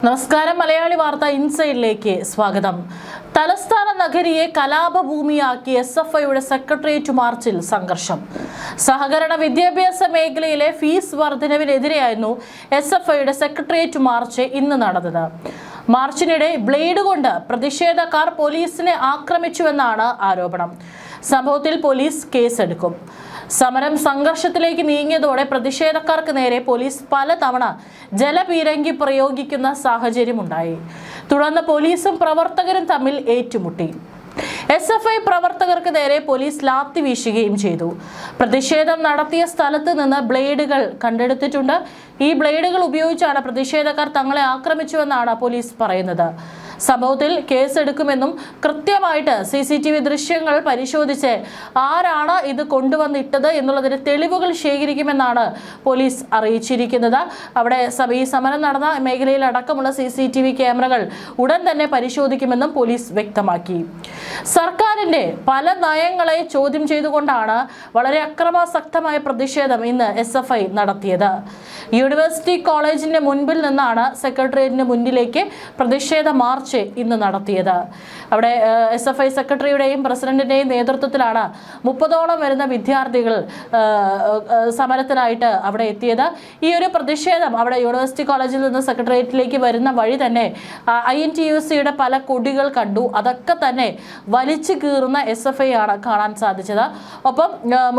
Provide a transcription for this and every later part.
നമസ്കാരം മലയാളി വാർത്ത ഇൻസൈഡിലേക്ക് സ്വാഗതം. തലസ്ഥാന നഗരിയെ കലാപഭൂമിയാക്കി എസ്എഫ്ഐയുടെ സെക്രട്ടേറിയറ്റ് മാർച്ചിൽ സംഘർഷം. സഹകരണ വിദ്യാഭ്യാസ മേഖലയിലെ ഫീസ് വർധനവിനെതിരെയായിരുന്നു എസ്എഫ്ഐയുടെ സെക്രട്ടേറിയറ്റ് മാർച്ച് ഇന്ന് നടന്നത്. മാർച്ചിനിടെ ബ്ലേഡ് കൊണ്ട് പ്രതിഷേധക്കാർ പോലീസിനെ ആക്രമിച്ചുവെന്നാണ് ആരോപണം. സംഭവത്തിൽ പോലീസ് കേസെടുക്കും. സമരം സംഘർഷത്തിലേക്ക് നീങ്ങിയതോടെ പ്രതിഷേധക്കാർക്ക് നേരെ പോലീസ് പലതവണ ജലപീരങ്കി പ്രയോഗിക്കുന്ന സാഹചര്യമുണ്ടായി. തുടർന്ന് പോലീസും പ്രവർത്തകരും തമ്മിൽ ഏറ്റുമുട്ടി. എസ്എഫ്ഐ പ്രവർത്തകർക്ക് നേരെ പോലീസ് ലാത്തി വീശുകയും ചെയ്തു. പ്രതിഷേധം നടത്തിയ സ്ഥലത്ത് നിന്ന് ബ്ലേഡുകൾ കണ്ടെടുത്തിട്ടുണ്ട്. ഈ ബ്ലേഡുകൾ ഉപയോഗിച്ചാണ് പ്രതിഷേധക്കാർ തങ്ങളെ ആക്രമിച്ചുവെന്നാണ് പോലീസ് പറയുന്നത്. സംഭവത്തിൽ കേസെടുക്കുമെന്നും കൃത്യമായിട്ട് CCTV ദൃശ്യങ്ങൾ പരിശോധിച്ച് ആരാണ് ഇത് കൊണ്ടുവന്നിട്ടത് എന്നുള്ളതിന് തെളിവുകൾ ശേഖരിക്കുമെന്നാണ് പോലീസ് അറിയിച്ചിരിക്കുന്നത്. അവിടെ ഈ സമരം നടന്ന മേഖലയിൽ അടക്കമുള്ള CCTV ക്യാമറകൾ ഉടൻ തന്നെ പരിശോധിക്കുമെന്നും പോലീസ് വ്യക്തമാക്കി. സർക്കാരിന്റെ പല നയങ്ങളെ ചോദ്യം ചെയ്തുകൊണ്ടാണ് വളരെ അക്രമാസക്തമായ പ്രതിഷേധം ഇന്ന് SFI നടത്തിയത്. യൂണിവേഴ്സിറ്റി കോളേജിന്റെ മുൻപിൽ നിന്നാണ് സെക്രട്ടേറിയറ്റിന് മുന്നിലേക്ക് പ്രതിഷേധ മാർച്ച് ഇന്ന് നടത്തിയത്. അവിടെ SFI സെക്രട്ടറിയുടെയും പ്രസിഡന്റിന്റെയും നേതൃത്വത്തിലാണ് 30ഓളം വരുന്ന വിദ്യാർത്ഥികൾ സമരത്തിനായിട്ട് അവിടെ എത്തിയത്. ഈ ഒരു പ്രതിഷേധം അവിടെ യൂണിവേഴ്സിറ്റി കോളേജിൽ നിന്ന് സെക്രട്ടേറിയറ്റിലേക്ക് വരുന്ന വഴി തന്നെ INTUCയുടെ പല കൊടികൾ കണ്ടു. അതൊക്കെ തന്നെ വലിച്ചു കീറുന്ന SFI ആണ് കാണാൻ സാധിച്ചത്. ഒപ്പം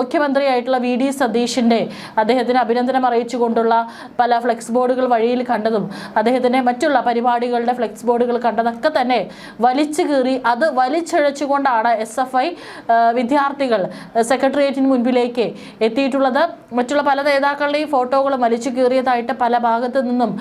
മുഖ്യമന്ത്രിയായിട്ടുള്ള VD സതീഷിന്റെ അദ്ദേഹത്തിന് അഭിനന്ദനം അറിയിച്ചുകൊണ്ടുള്ള പല ഫ്ലെക്സ് ബോർഡുകൾ വഴിയിൽ കണ്ടതും അദ്ദേഹത്തിന്റെ മറ്റുള്ള പരിപാടികളുടെ ഫ്ലെക്സ് ബോർഡുകൾ കണ്ടതൊക്കെ തന്നെ വലിച്ചു കീറി അത് വലിച്ചിഴച്ചുകൊണ്ടാണ് SFI വിദ്യാർത്ഥികൾ സെക്രട്ടേറിയറ്റിന് മുൻപിലേക്ക് എത്തിയിട്ടുള്ളത്. മറ്റുള്ള പല നേതാക്കളുടെയും ഫോട്ടോകളും വലിച്ചു കീറിയതായിട്ട് പല ഭാഗത്തു നിന്നും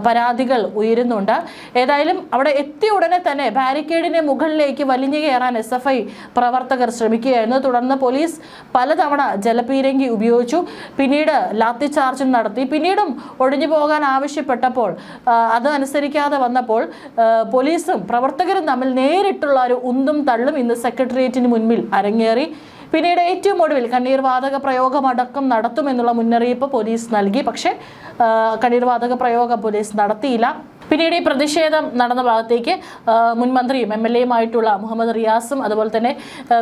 പരാതികൾ ഉയരുന്നുണ്ട്. ഏതായാലും അവിടെ എത്തിയ ഉടനെ തന്നെ ബാരിക്കേഡിന്റെ മുകളിലേക്ക് വലിഞ്ഞു കയറാൻ SFI പ്രവർത്തകർ ശ്രമിക്കുകയായിരുന്നു. തുടർന്ന് പോലീസ് പലതവണ ജലപീരങ്കി ഉപയോഗിച്ചു. പിന്നീട് ലാത്തി ചാർജും നടത്തി. പിന്നീടും ഒഴിഞ്ഞു പോകാൻ ആവശ്യപ്പെട്ടപ്പോൾ അത് അനുസരിക്കാതെ വന്നപ്പോൾ പോലീസും പ്രവർത്തകരും തമ്മിൽ നേരിട്ടുള്ള ഒരു ഉന്തും തള്ളും ഇന്ന് സെക്രട്ടേറിയറ്റിന് മുൻപിൽ അരങ്ങേറി. പിന്നീട് ഏറ്റവും ഒടുവിൽ കണ്ണീർ വാതക പ്രയോഗമടക്കം നടത്തുമെന്നുള്ള മുന്നറിയിപ്പ് പോലീസ് നൽകി. പക്ഷേ കണ്ണീർ വാതക പ്രയോഗം പോലീസ് നടത്തിയില്ല. പിന്നീട് ഈ പ്രതിഷേധം നടന്ന ഭാഗത്തേക്ക് മുൻ മന്ത്രിയും MLAയുമായിട്ടുള്ള മുഹമ്മദ് റിയാസും അതുപോലെ തന്നെ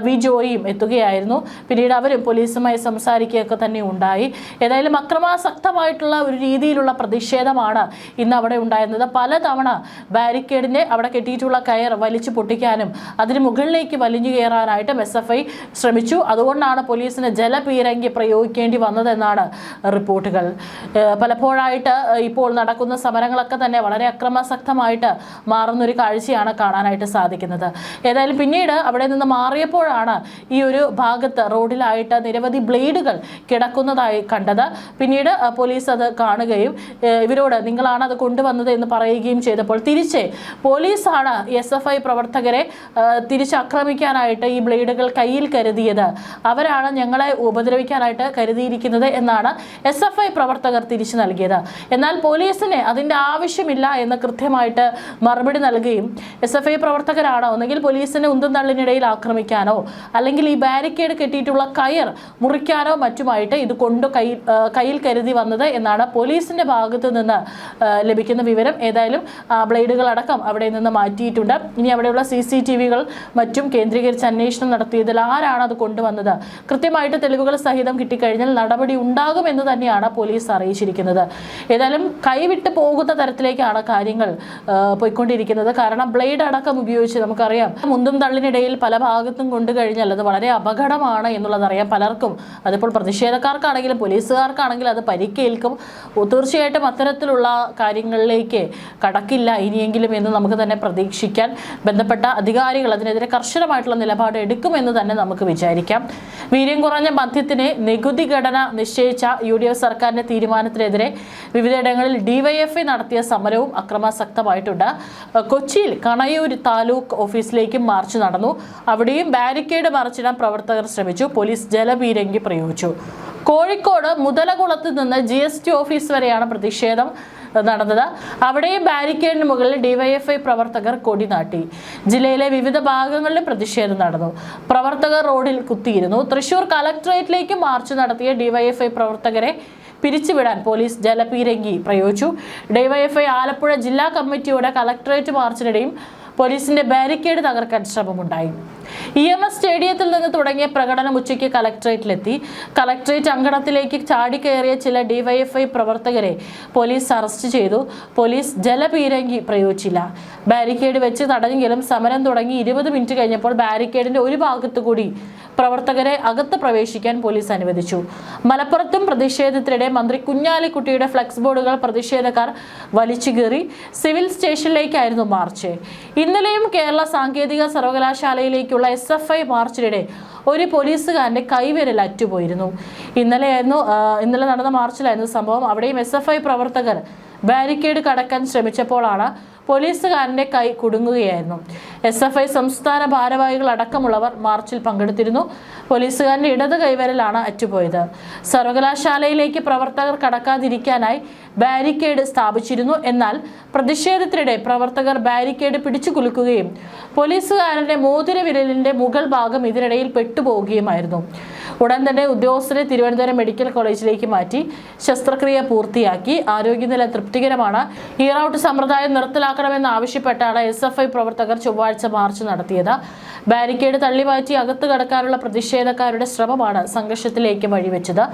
വി ജോയിയും എത്തുകയായിരുന്നു. പിന്നീട് അവരും പോലീസുമായി സംസാരിക്കുകയൊക്കെ തന്നെ ഉണ്ടായി. ഏതായാലും അക്രമാസക്തമായിട്ടുള്ള ഒരു രീതിയിലുള്ള പ്രതിഷേധമാണ് ഇന്ന് അവിടെ ഉണ്ടായിരുന്നത്. പലതവണ ബാരിക്കേഡിനെ അവിടെ കെട്ടിയിട്ടുള്ള കയർ വലിച്ചു പൊട്ടിക്കാനും അതിന് മുകളിലേക്ക് വലിഞ്ഞു കയറാനായിട്ടും SFI ശ്രമിച്ചു. അതുകൊണ്ടാണ് പോലീസിന് ജലപീരങ്കി പ്രയോഗിക്കേണ്ടി വന്നതെന്നാണ് റിപ്പോർട്ടുകൾ. പലപ്പോഴായിട്ട് ഇപ്പോൾ നടക്കുന്ന സമരങ്ങളൊക്കെ തന്നെ വളരെ അക്രമാസക്തമായിട്ട് മാറുന്നൊരു കാഴ്ചയാണ് കാണാനായിട്ട് സാധിക്കുന്നത്. ഏതായാലും പിന്നീട് അവിടെ നിന്ന് മാറിയപ്പോഴാണ് ഈ ഒരു ഭാഗത്ത് റോഡിലായിട്ട് നിരവധി ബ്ലേഡുകൾ കിടക്കുന്നതായി കണ്ടത്. പിന്നീട് പോലീസ് അത് കാണുകയും ഇവരോട് നിങ്ങളാണ് അത് കൊണ്ടുവന്നത് എന്ന് പറയുകയും ചെയ്തപ്പോൾ തിരിച്ച് പോലീസാണ് SFI പ്രവർത്തകരെ തിരിച്ചാക്രമിക്കാനായിട്ട് ഈ ബ്ലേഡുകൾ കയ്യിൽ കരുതിയത്, അവരാണ് ഞങ്ങളെ ഉപദ്രവിക്കാനായിട്ട് കരുതിയിരിക്കുന്നത് എന്നാണ് SFI പ്രവർത്തകർ തിരിച്ചു നൽകിയത്. എന്നാൽ പോലീസിന് അതിൻ്റെ ആവശ്യമില്ല എന്ന് കൃത്യമായിട്ട് മറുപടി നൽകുകയും SFI പ്രവർത്തകരാണോ ഒന്നെങ്കിൽ പോലീസിനെ ഉന്തും തള്ളിനിടയിൽ ആക്രമിക്കാനോ അല്ലെങ്കിൽ ഈ ബാരിക്കേഡ് കെട്ടിയിട്ടുള്ള കയർ മുറിക്കാനോ മറ്റുമായിട്ട് ഇത് കയ്യിൽ കരുതി വന്നത് എന്നാണ് പോലീസിന്റെ ഭാഗത്ത് നിന്ന് ലഭിക്കുന്ന വിവരം. ഏതായാലും ബ്ലേഡുകളടക്കം അവിടെ നിന്ന് മാറ്റിയിട്ടുണ്ട്. ഇനി അവിടെയുള്ള CCTVകൾ മറ്റും കേന്ദ്രീകരിച്ച് അന്വേഷണം നടത്തിയതിൽ ആരാണ് അത് കൊണ്ടുവന്നത് കൃത്യമായിട്ട് തെളിവുകൾ സഹിതം കിട്ടിക്കഴിഞ്ഞാൽ നടപടി ഉണ്ടാകുമെന്ന് തന്നെയാണ് പോലീസ് അറിയിച്ചിരിക്കുന്നത്. ഏതായാലും കൈവിട്ട് പോകുന്ന തരത്തിലേക്കാണ് കാര്യങ്ങൾ പോയിക്കൊണ്ടിരിക്കുന്നത്. കാരണം ബ്ലേഡ് അടക്കം ഉപയോഗിച്ച് നമുക്കറിയാം മുന്തും തള്ളിനിടയിൽ പല ഭാഗത്തും കൊണ്ടു കഴിഞ്ഞാൽ അത് വളരെ അപകടമാണ് എന്നുള്ളതറിയാം പലർക്കും. അതിപ്പോൾ പ്രതിഷേധക്കാർക്കാണെങ്കിലും പോലീസുകാർക്കാണെങ്കിലും അത് പരിക്കേൽക്കും. തീർച്ചയായിട്ടും അത്തരത്തിലുള്ള കാര്യങ്ങളിലേക്ക് കടക്കില്ല ഇനിയെങ്കിലും എന്ന് നമുക്ക് തന്നെ പ്രതീക്ഷിക്കാൻ. ബന്ധപ്പെട്ട അധികാരികൾ അതിനെതിരെ കർശനമായിട്ടുള്ള നിലപാട് എടുക്കുമെന്ന് തന്നെ നമുക്ക് വിചാരിക്കാം. വീര്യം കുറഞ്ഞ മദ്യത്തിന് നികുതി ഘടന നിശ്ചയിച്ച UDF സർക്കാരിന്റെ തീരുമാനത്തിനെതിരെ വിവിധയിടങ്ങളിൽ DYFI നടത്തിയ സമരവും അക്രമാസക്തമായിട്ടുണ്ട്. കൊച്ചിയിൽ കണയൂർ താലൂക്ക് ഓഫീസിലേക്ക് മാർച്ച് നടന്നു. അവിടെയും ബാരിക്കേഡ് മറിച്ചിടാൻ പ്രവർത്തകർ ശ്രമിച്ചു. പോലീസ് ജലപീരങ്കി പ്രയോഗിച്ചു. കോഴിക്കോട് മുതലകുളത്ത് നിന്ന് GST ഓഫീസ് വരെയാണ് പ്രതിഷേധം നടന്നത്. അവിടെയും ബാരിക്കേഡിന് മുകളിൽ DYFI പ്രവർത്തകർ കൊടി നാട്ടി. ജില്ലയിലെ വിവിധ ഭാഗങ്ങളിൽ പ്രതിഷേധം നടന്നു. പ്രവർത്തകർ റോഡിൽ കുത്തിയിരുന്നു. തൃശൂർ കളക്ടറേറ്റിലേക്ക് മാർച്ച് നടത്തിയ DYFI പ്രവർത്തകരെ പിരിച്ചുവിടാൻ പോലീസ് ജലപീരങ്കി പ്രയോഗിച്ചു. ഡിവൈഎഫ്ഐ ആലപ്പുഴ ജില്ലാ കമ്മിറ്റിയുടെ കളക്ടറേറ്റ് മാർച്ചിനിടെയും പോലീസിന്റെ ബാരിക്കേഡ് തകർക്കാൻ ശ്രമമുണ്ടായി. EMS സ്റ്റേഡിയത്തിൽ നിന്ന് തുടങ്ങിയ പ്രകടനം ഉച്ചയ്ക്ക് കളക്ടറേറ്റിലെത്തി. കളക്ടറേറ്റ് അങ്കണത്തിലേക്ക് ചാടിക്കയറിയ ചില ഡിവൈഎഫ്ഐ പ്രവർത്തകരെ പോലീസ് അറസ്റ്റ് ചെയ്തു. പോലീസ് ജലപീരങ്കി പ്രയോഗിച്ചില്ല. ബാരിക്കേഡ് വെച്ച് തടഞ്ഞെങ്കിലും സമരം തുടങ്ങി 20 മിനിറ്റ് കഴിഞ്ഞപ്പോൾ ബാരിക്കേഡിന്റെ ഒരു ഭാഗത്തുകൂടി പ്രവർത്തകരെ അകത്ത് പ്രവേശിക്കാൻ പോലീസ് അനുവദിച്ചു. മലപ്പുറത്തും പ്രതിഷേധത്തിനിടെ മന്ത്രി കുഞ്ഞാലിക്കുട്ടിയുടെ ഫ്ലെക്സ് ബോർഡുകൾ പ്രതിഷേധക്കാർ വലിച്ചു കീറി. സിവിൽ സ്റ്റേഷനിലേക്കായിരുന്നു മാർച്ച്. ഇന്നലെയും കേരള സാങ്കേതിക സർവകലാശാലയിലേക്കുള്ള SFI മാർച്ചിനിടെ ഒരു പോലീസുകാരന്റെ കൈവിരൽ അറ്റുപോയിരുന്നു. ഇന്നലെ നടന്ന മാർച്ചിലായിരുന്നു സംഭവം. അവിടെയും SFI പ്രവർത്തകർ ബാരിക്കേഡ് കടക്കാൻ ശ്രമിച്ചപ്പോഴാണ് പോലീസുകാരന്റെ കൈ കുടുങ്ങുകയായിരുന്നു. SFI സംസ്ഥാന ഭാരവാഹികൾ അടക്കമുള്ളവർ മാർച്ചിൽ പങ്കെടുത്തിരുന്നു. പോലീസുകാരന്റെ ഇടത് കൈവിരലാണ് അറ്റുപോയത്. സർവകലാശാലയിലേക്ക് പ്രവർത്തകർ കടക്കാതിരിക്കാനായി ബാരിക്കേഡ് സ്ഥാപിച്ചിരുന്നു. എന്നാൽ പ്രതിഷേധത്തിനിടെ പ്രവർത്തകർ ബാരിക്കേഡ് പിടിച്ചു കുലുക്കുകയും പോലീസുകാരന്റെ മോതിരവിരലിന്റെ മുകൾ ഭാഗം ഇതിനിടയിൽ പെട്ടുപോവുകയുമായിരുന്നു. ഉടൻ തന്നെ ഉദ്യോഗസ്ഥരെ തിരുവനന്തപുരം മെഡിക്കൽ കോളേജിലേക്ക് മാറ്റി ശസ്ത്രക്രിയ പൂർത്തിയാക്കി. ആരോഗ്യനില തൃപ്തികരമാണ്. ഇയർ ഔട്ട് സമ്പ്രദായം നിർത്തലാക്കണമെന്ന് ആവശ്യപ്പെട്ടാണ് SFI പ്രവർത്തകർ ചൊവ്വാഴ്ച മാർച്ച് നടത്തിയത്. ബാരിക്കേഡ് തള്ളിമാറ്റി അകത്ത് കടക്കാനുള്ള പ്രതിഷേധക്കാരുടെ ശ്രമമാണ് സംഘർഷത്തിലേക്ക് വഴിവെച്ചത്.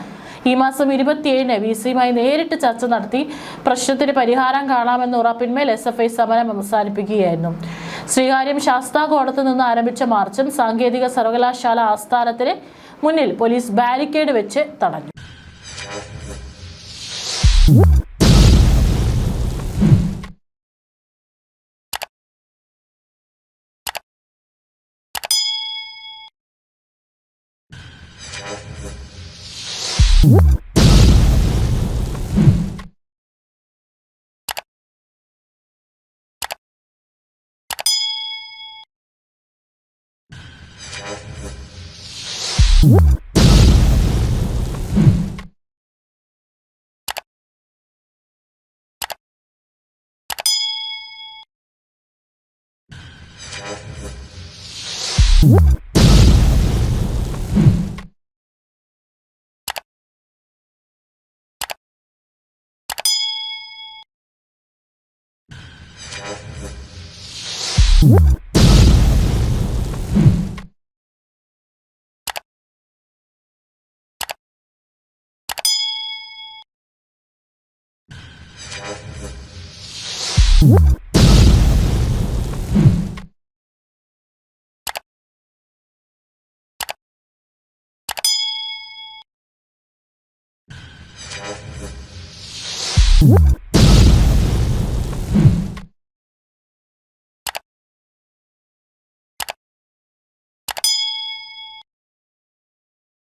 ഈ മാസം 27-ന് VC-യുമായി നേരിട്ട് ചർച്ച നടത്തി പ്രശ്നത്തിന് പരിഹാരം കാണാമെന്ന ഉറപ്പിന്മേൽ SFI സമരം അവസാനിപ്പിക്കുകയായിരുന്നു. ശ്രീകാര്യം ശാസ്താകോടത്ത് നിന്ന് ആരംഭിച്ച മാർച്ചും സാങ്കേതിക സർവകലാശാല ആസ്ഥാനത്തിന് മുന്നിൽ പോലീസ് ബാരിക്കേഡ് വെച്ച് തടഞ്ഞു. What?